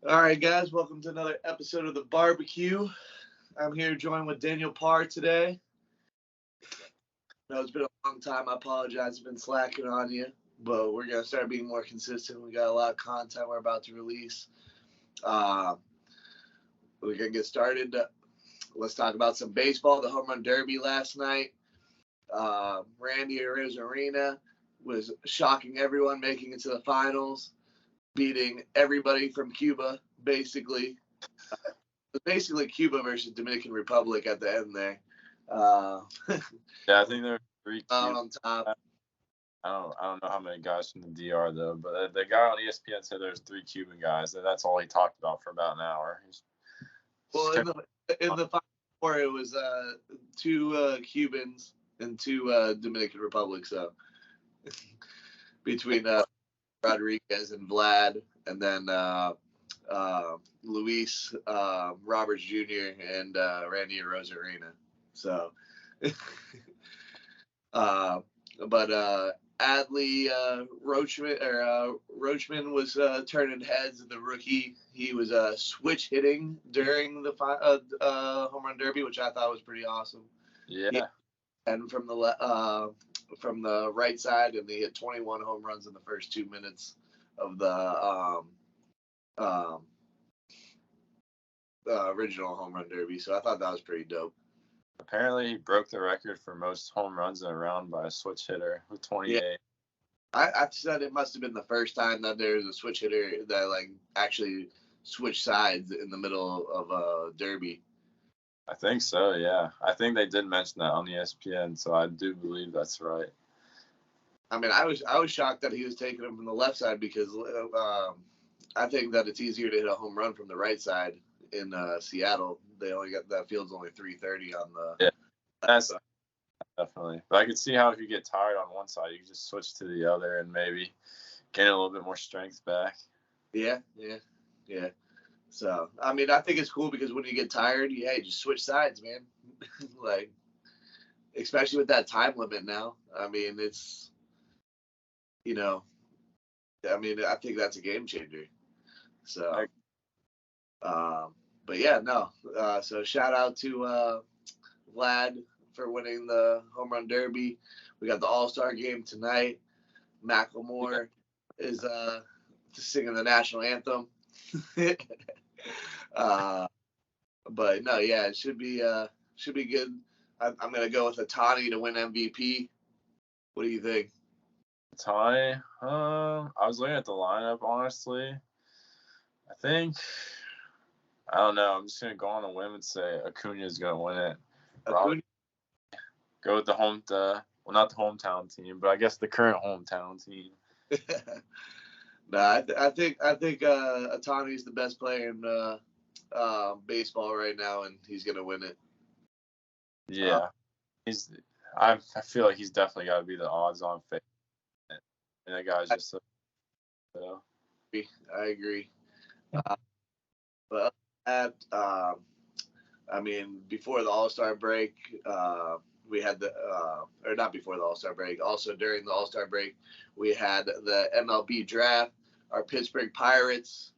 All right, guys, welcome to another episode of the barbecue. I'm here joined with Daniel Parr today. I know it's been a long time. I apologize. I've been slacking on you, but we're going to start being more consistent. We got a lot of content we're about to release. Uh, we're going to get started. Let's talk about some baseball. The home run derby last night. Randy Arozarena was shocking everyone, making it to the finals, beating everybody from Cuba, basically. Basically Cuba versus Dominican Republic at the end there. Yeah, I think there are three Out Cubans. on top. I don't know how many guys from the DR though, but the guy on ESPN said there's three Cuban guys, and that's all he talked about for about an hour. Well, in the final four, it was two Cubans and two Dominican Republic. So between Rodriguez and Vlad, and then Luis Roberts Jr. and Randy Arozarena. So, but Adley Roachman was turning heads. The rookie, he was switch hitting during the home run derby, which I thought was pretty awesome. Yeah. And from the right side, and he hit 21 home runs in the first 2 minutes of the original home run derby. So I thought that was pretty dope. Apparently, he broke the record for most home runs in a round by a switch hitter with 28. Yeah. I said it must have been the first time that there was a switch hitter that actually switched sides in the middle of a derby. I think so. Yeah, I think they did mention that on ESPN, so I do believe that's right. I mean, I was shocked that he was taking him from the left side because I think that it's easier to hit a home run from the right side in Seattle. They only got that field's only 330 on the. Yeah, that's definitely. But I could see how if you get tired on one side, you can just switch to the other and maybe gain a little bit more strength back. Yeah. So I mean, I think it's cool because when you get tired, just switch sides, man. Especially with that time limit now. I mean, it's I think that's a game changer. So, but yeah, no. So shout out to Vlad for winning the home run derby. We got the All-Star game tonight. Macklemore is singing the national anthem. But no, yeah, it should be good. I'm gonna go with Otani to win MVP. What do you think? Otani, I was looking at the lineup honestly. I don't know. I'm just gonna go on a whim and say Acuna is gonna win it. Probably go with not the hometown team, but I guess the current hometown team. No, I think Otani's the best player in baseball right now, and he's gonna win it. Yeah, I feel like he's definitely got to be the odds-on favorite, and that guy's just. I agree. But I mean, before the All-Star break, we had or not before the All-Star break. Also during the All-Star break, we had the MLB draft. Our Pittsburgh Pirates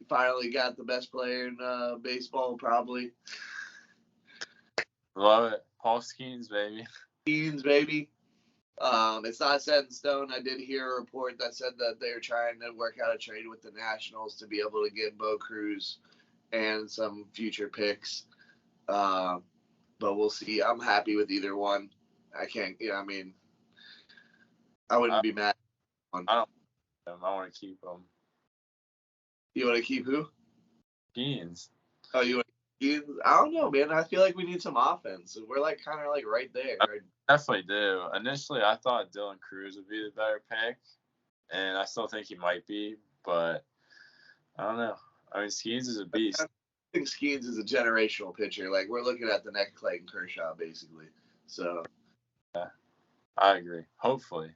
finally got the best player in baseball, probably. Love it, Paul Skeens, baby. Skeens, baby. It's not set in stone. I did hear a report that said that they're trying to work out a trade with the Nationals to be able to get Bo Cruz and some future picks. But we'll see. I'm happy with either one. I can't. I mean, I wouldn't be mad. I don't. I want to keep them. You want to keep who? Skeens. Oh, you want to keep? I don't know, man. I feel like we need some offense. We're kind of right there. I definitely do. Initially, I thought Dylan Cruz would be the better pick, and I still think he might be, but I don't know. I mean, Skeens is a beast. I think Skeens is a generational pitcher. We're looking at the next Clayton Kershaw, basically. So. Yeah, I agree. Hopefully.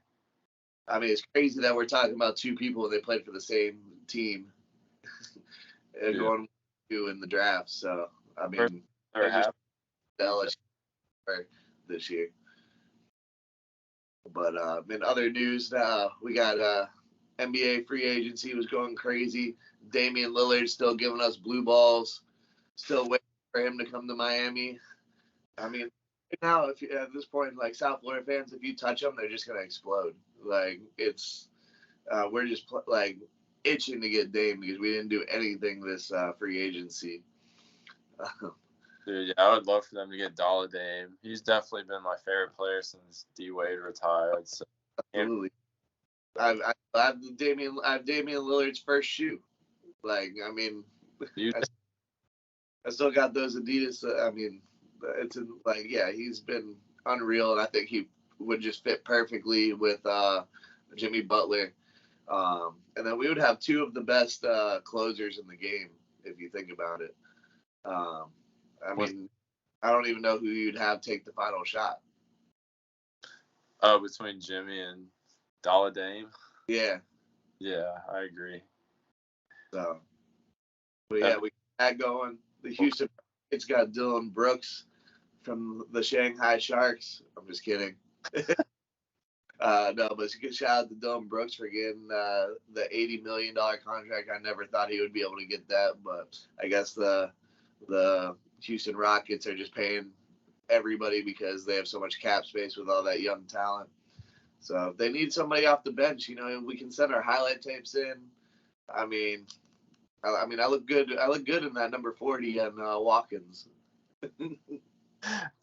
I mean, it's crazy that we're talking about two people and they played for the same team and going to in the draft. So, I mean, LSU this year. But in other news, we got NBA free agency was going crazy. Damian Lillard still giving us blue balls. Still waiting for him to come to Miami. I mean, now if you, at this point, like South Florida fans, if you touch them, they're just gonna explode. Like it's, we're just like itching to get Dame because we didn't do anything this free agency. Dude, yeah, I would love for them to get Dame. He's definitely been my favorite player since D Wade retired. So. Absolutely. I have Damian Lillard's first shoe. Like, I mean, I still got those Adidas. I mean, it's like, yeah, he's been unreal, and I think he would just fit perfectly with Jimmy Butler. And then we would have two of the best closers in the game if you think about it. I mean, I don't even know who you'd have take the final shot. Oh, between Jimmy and Dame? Yeah. Yeah, I agree. So, but yeah, we got that going. The Houston Rockets got Dillon Brooks from the Shanghai Sharks. I'm just kidding. No, but shout out to Dillon Brooks for getting the $80 million contract. I never thought he would be able to get that, but I guess the Houston Rockets are just paying everybody because they have so much cap space with all that young talent. So if they need somebody off the bench, we can send our highlight tapes in. I mean, I look good. I look good in that number 40 on Watkins.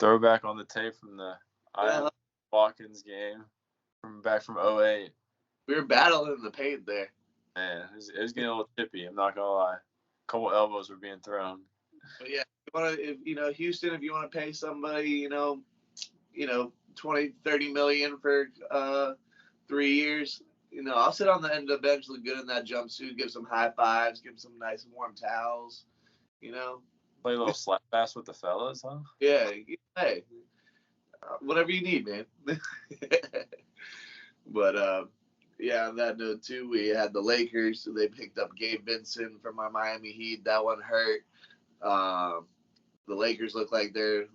Throwback on the tape from the Watkins game back from 2008. We were battling in the paint there. Man, it was getting a little chippy. I'm not gonna lie. A couple elbows were being thrown. But yeah, Houston, if you want to pay somebody, 20, 30 million for 3 years, I'll sit on the end of the bench, look good in that jumpsuit, give some high fives, give some nice warm towels, Play a little slap pass with the fellas, huh? Yeah, hey, whatever you need, man. But yeah, on that note too, we had the Lakers. So they picked up Gabe Vincent from our Miami Heat. That one hurt. The Lakers look like they're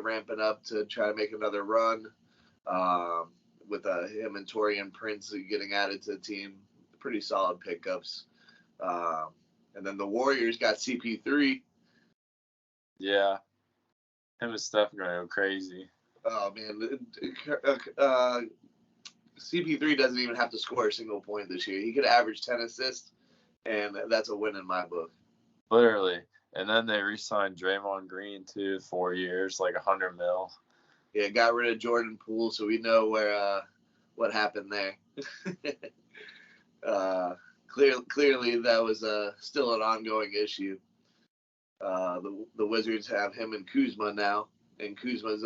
ramping up to try to make another run. With him and Torian Prince getting added to the team, pretty solid pickups. And then the Warriors got CP3. Yeah, him and Steph are gonna go crazy. Oh man, CP3 doesn't even have to score a single point this year. He could average 10 assists, and that's a win in my book. Literally. And then they re-signed Draymond Green too, 4 years, like $100 million. Yeah, got rid of Jordan Poole, so we know what happened there. Clearly, that was still an ongoing issue. The Wizards have him and Kuzma now, and Kuzma's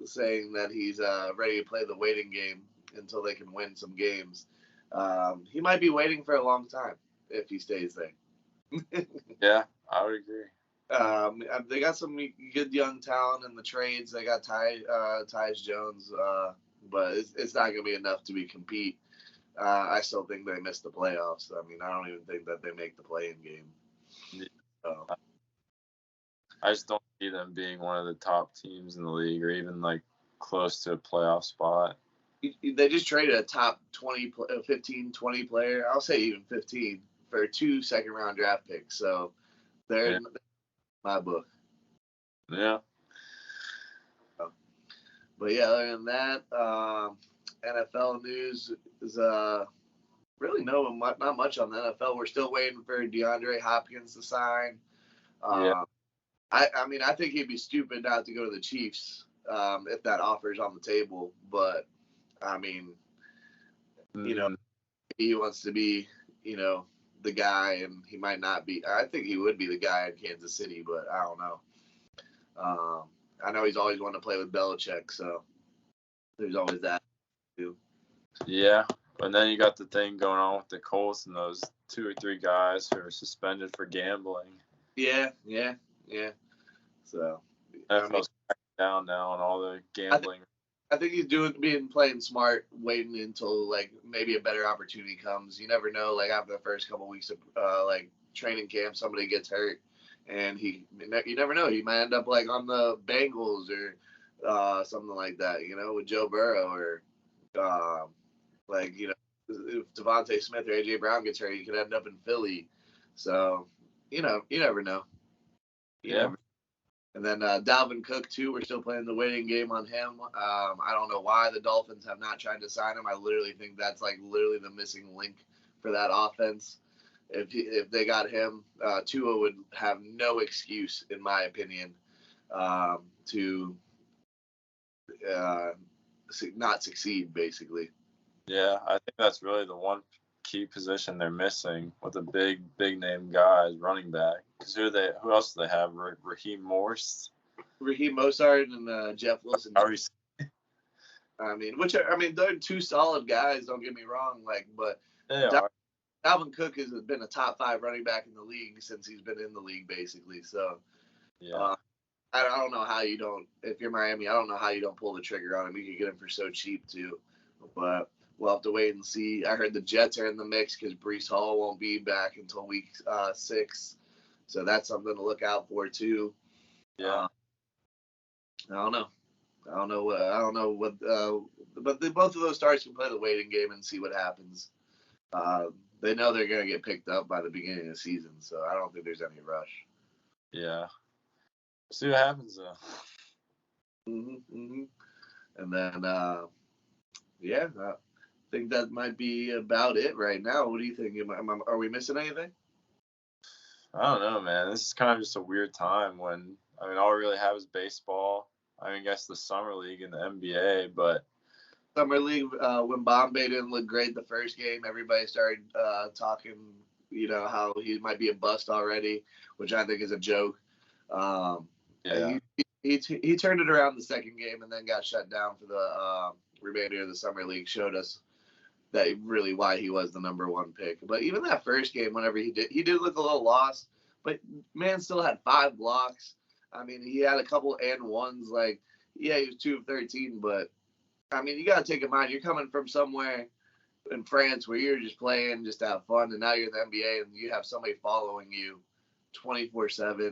saying that he's ready to play the waiting game until they can win some games. He might be waiting for a long time if he stays there. Yeah, I would agree. They got some good young talent in the trades. They got Tyus Jones, but it's not going to be enough to compete. I still think they missed the playoffs. I mean, I don't even think that they make the play-in game. So. I just don't see them being one of the top teams in the league or even like close to a playoff spot. They just traded a top 20, 15, 20 player. I'll say even 15 for 2 second-round draft picks. So they're in my book. Yeah. But yeah, other than that, NFL news is really not much on the NFL. We're still waiting for DeAndre Hopkins to sign. Yeah. I mean, I think he'd be stupid not to go to the Chiefs if that offer's on the table. But I mean, he wants to be, the guy, and he might not be. I think he would be the guy in Kansas City, but I don't know. I know he's always wanted to play with Belichick, so there's always that too. Yeah, and then you got the thing going on with the Colts and those 2 or 3 guys who are suspended for gambling. Yeah. So NFL's cracking down now on all the gambling. I think he's playing smart, waiting until like maybe a better opportunity comes. You never know. Like after the first couple of weeks of like training camp, somebody gets hurt, and you never know. He might end up like on the Bengals or something like that. With Joe Burrow or if Devontae Smith or A.J. Brown gets hurt, he could end up in Philly. So, you never know. Yeah. And then Dalvin Cook, too, we're still playing the waiting game on him. I don't know why the Dolphins have not tried to sign him. I literally think that's literally the missing link for that offense. If they got him, Tua would have no excuse, in my opinion, to not succeed, basically. Yeah, I think that's really the one key position they're missing with a big name guys running back. Because who else do they have? Raheem Morse, Raheem Mostert, and Jeff Wilson. They're two solid guys. Don't get me wrong. But they are. Dalvin Cook has been a top 5 running back in the league since he's been in the league, basically. So, yeah. I don't know how you don't. If you're Miami, I don't know how you don't pull the trigger on him. You could get him for so cheap too, but we'll have to wait and see. I heard the Jets are in the mix because Breece Hall won't be back until week 6, so that's something to look out for too. Yeah. I don't know. What. But both of those stars can play the waiting game and see what happens. They know they're going to get picked up by the beginning of the season, so I don't think there's any rush. Yeah. See what happens though. And then, I think that might be about it right now. What do you think? Are we missing anything? I don't know, man. This is kind of just a weird time when all we really have is baseball. I guess the summer league and the NBA, but Summer league, when Bombay didn't look great the first game, everybody started talking, how he might be a bust already, which I think is a joke. Yeah. He turned it around the second game and then got shut down for the remainder of the summer league. Showed us that really why he was the number 1 pick. But even that first game, whenever he did look a little lost, but man still had 5 blocks. He had a couple and ones. He was 2 of 13, but you got to take in mind, you're coming from somewhere in France where you're just playing just to have fun, and now you're in the NBA and you have somebody following you 24/7.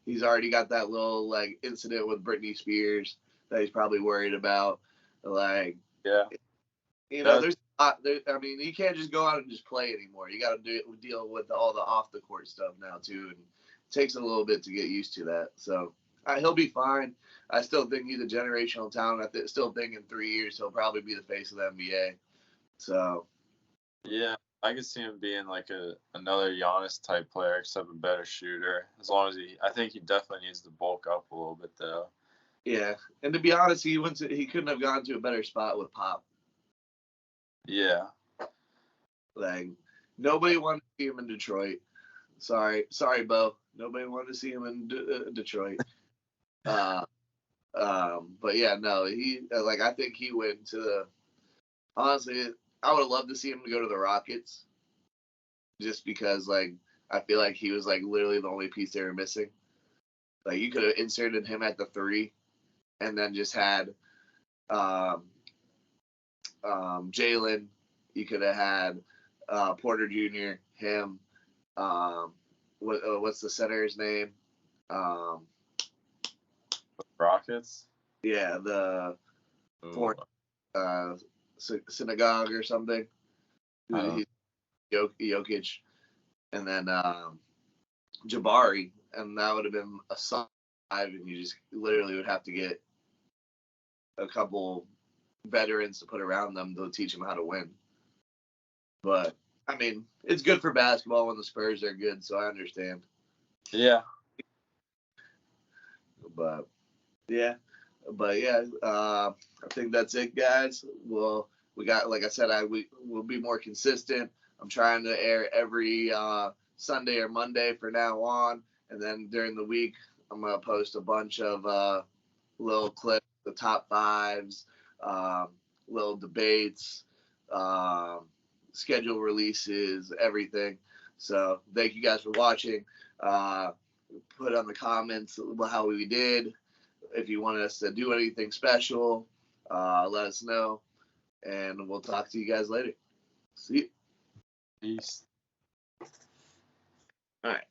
He's already got that little incident with Britney Spears that he's probably worried about. Yeah. There's a lot. You can't just go out and just play anymore. You got to deal with all the off the court stuff now too, and it takes a little bit to get used to that. So he'll be fine. I still think he's a generational talent. I still think in 3 years he'll probably be the face of the NBA. So yeah, I could see him being another Giannis type player, except a better shooter. As long as I think he definitely needs to bulk up a little bit though. Yeah, and to be honest, he couldn't have gone to a better spot with Pop. Yeah. Nobody wanted to see him in Detroit. Sorry, Bo. Nobody wanted to see him in Detroit. But yeah, no, I think he went to the. Honestly, I would have loved to see him go to the Rockets, just because I feel like he was literally the only piece they were missing. You could have inserted him at the 3, and then just had Jalen. You could have had Porter Jr., him. What's the center's name? Rockets? Yeah, the synagogue or something. Jokic. And then Jabari. And that would have been a 5, and you just literally would have to get a couple veterans to put around them to teach them how to win. But it's good for basketball when the Spurs are good, so I understand. Yeah. But yeah, I think that's it, guys. Well, we got, like I said, we'll be more consistent. I'm trying to air every Sunday or Monday for now on, and then during the week, I'm gonna post a bunch of little clips, the top 5s, little debates, schedule releases, everything. So thank you guys for watching. Put on the comments how we did. If you want us to do anything special, let us know. And we'll talk to you guys later. See you. Peace. All right.